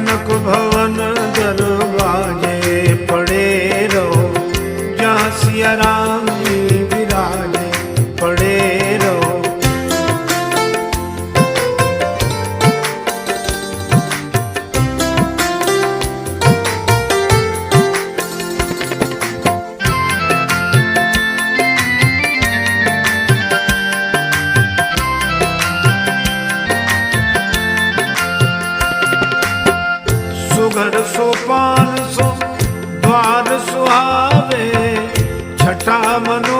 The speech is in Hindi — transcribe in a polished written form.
कनक भवन दरवाजे पड़े रहो, जहाँ सिया राम जी विराजे पड़े रहो। सुघर सोपान सो द्वार सुहावे, छठा मनो